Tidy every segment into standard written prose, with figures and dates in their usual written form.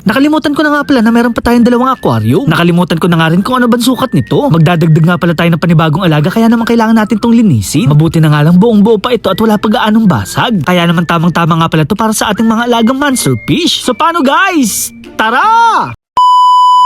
Nakalimutan ko na nga pala na meron pa tayong dalawang aquarium. Nakalimutan ko na nga rin kung ano bang sukat nito. Magdadagdag nga pala tayo ng panibagong alaga kaya naman kailangan natin tong linisin. Mabuti na nga lang buong buo pa ito at wala pa gaanong basag. Kaya naman tamang-tama nga pala to para sa ating mga alagang monster fish. So paano guys? Tara!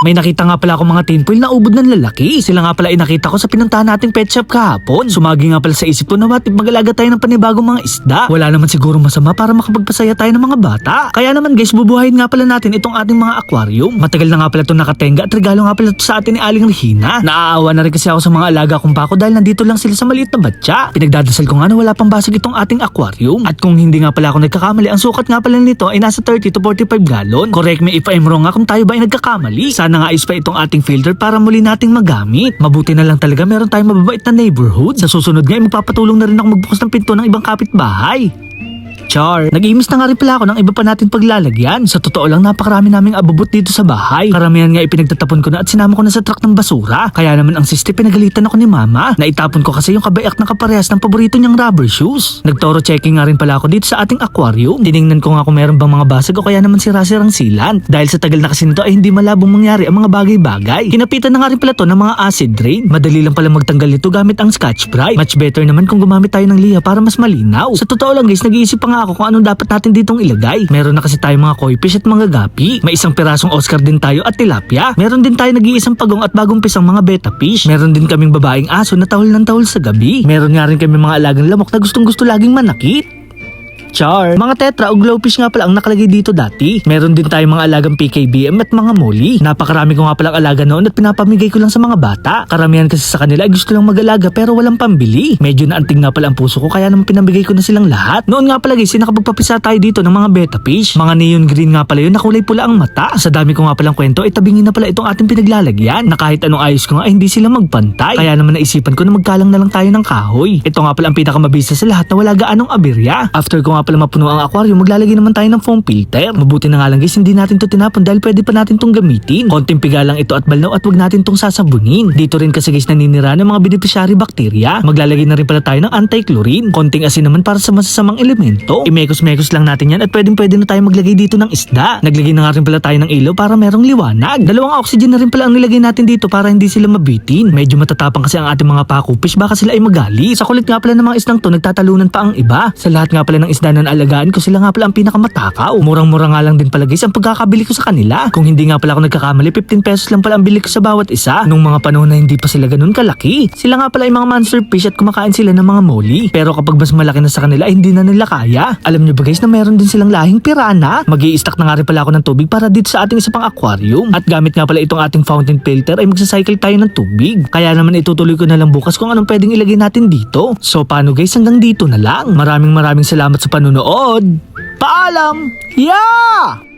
May nakita nga pala akong mga tinfoil na ubod ng lalaki. Sila nga pala nakita ko sa pinuntahan nating pet shop kahapon. Sumagi nga pala sa isip ko na what if mag-alaga tayo ng panibagong mga isda. Wala naman siguro masama para makapagpasaya tayo ng mga bata. Kaya naman guys, bubuhayin nga pala natin itong ating mga aquarium. Matagal na nga pala itong nakatenga at regalo nga pala ito sa atin ni Aling Regina. Naaawa na rin kasi ako sa mga alaga kong pako dahil nandito lang sila sa maliit na batya. Pinagdadasal ko nga na wala pang basag itong ating aquarium. At kung hindi nga pala ako nagkakamali, ang sukat nga pala nito ay nasa 30 to 45 gallon. Correct me if I'm wrong nga kung tayo ba ay nagkakamali. Sana nga is pa itong ating filter para muli nating magamit. Mabuti na lang talaga meron tayong mababait na neighborhood. Sa susunod nga ay magpapatulong na rin ako magbukas ng pinto ng ibang kapitbahay. Char. Nag-iimis na nga rin pala ako ng iba pa natin paglalagyan. Sa totoo lang napakarami naming abubot dito sa bahay. Karamihan nga ipinagtatapon ko na at sinama ko na sa truck ng basura. Kaya naman ang siste pinagalitan ako ni mama. Naitapon ko kasi yung kabayak na kaparehas ng paborito niyang rubber shoes. Nagtoro checking nga rin pala ako dito sa ating aquarium. Tiningnan ko nga kung meron bang mga basag o kaya naman sira-sirang sealant. Dahil sa tagal na kasi nito ay hindi malabong mangyari ang mga bagay-bagay. Kinapitan na nga rin pala to ng mga acid rain. Madali lang pala magtanggal nito gamit ang Scotch Brite. Much better naman kung gumamit tayo ng liha para mas malinaw. Sa totoo lang guys, nag-iisip pa nga ako kung anong dapat natin ditong ilagay. Meron na kasi tayong mga koi fish at mga gapi. May isang pirasong Oscar din tayo at tilapia. Meron din tayo nag-iisang pagong at bagong pisang mga betta fish. Meron din kaming babaeng aso na tahol ng tahol sa gabi. Meron nga rin kami mga alagang lamok na gustong gusto laging manakit. Char. Mga tetra o glowfish nga pala ang nakalagay dito dati. Meron din tayong mga alagang PKBM at mga molly. Napakarami ko nga palang alaga noon at pinapamigay ko lang sa mga bata. Karamihan kasi sa kanila ay gusto lang mag-alaga pero walang pambili. Medyo naanting nga pala ang puso ko kaya naman pinamigay ko na silang lahat. Noon nga pala guys, nakapagpapisa tayo dito ng mga betta fish. Mga neon green nga pala yun na kulay pula ang mata. Sa dami ko nga palang kwento ay tabingin na pala itong ating pinaglalagyan. Na kahit anong ayos ko nga ay hindi sila magpantay. Kaya naman naisipan ko na magkalang na lang tayo ng kahoy. Ito nga pala ang pinakamabisa sa lahat na wala gaanong aberya. After ko nga pala mapuno ang aquarium, maglalagay naman tayo ng foam filter. Mabuti na nga lang guys, hindi natin to tinapon dahil pwede pa natin tong gamitin. Konting piga lang ito at balnaw at wag natin tong sasabunin. Dito rin kasi guys naninira ng mga beneficiary bacteria. Maglalagay na rin pala tayo ng anti-chlorine. Konting asin naman para sa masasamang elemento. Imekos-mekos lang natin yan at pwede na tayo maglagay dito ng isda. Naglagay na nga rin pala tayo ng ilaw para merong liwanag. Dalawang oxygen na rin pala ang nilagay natin dito para hindi sila mabitin. Medyo matatapang kasi ang ating mga paku fish, baka sila ay magali. Sa kulit nga pala ng mga isdang to, nagtatalunan pa ang iba. Sa lahat nga pala ng isda na alagaan ko, sila nga pala ang pinakamatakaw. Murang-mura nga lang din pala guys ang pagkakabili ko sa kanila. Kung hindi nga pala ako nagkakamali, 15 pesos lang pala ang bili ko sa bawat isa. Nung mga panahon na hindi pa sila ganun kalaki. Sila nga pala ay mga monster fish at kumakain sila ng mga molly. Pero kapag mas malaki na sa kanila, ay hindi na nila kaya. Alam nyo ba guys na meron din silang lahing pirana? Mag-i-stack na nga rin pala ako ng tubig para dito sa ating isa pang aquarium. At gamit nga pala itong ating fountain filter ay magsacycle tayo ng tubig. Kaya naman itutuloy ko na lang bukas kung anong pwedeng ilagay natin dito. So paano guys, hanggang dito na lang. Maraming salamat sa panunood. Paalam! Yeah!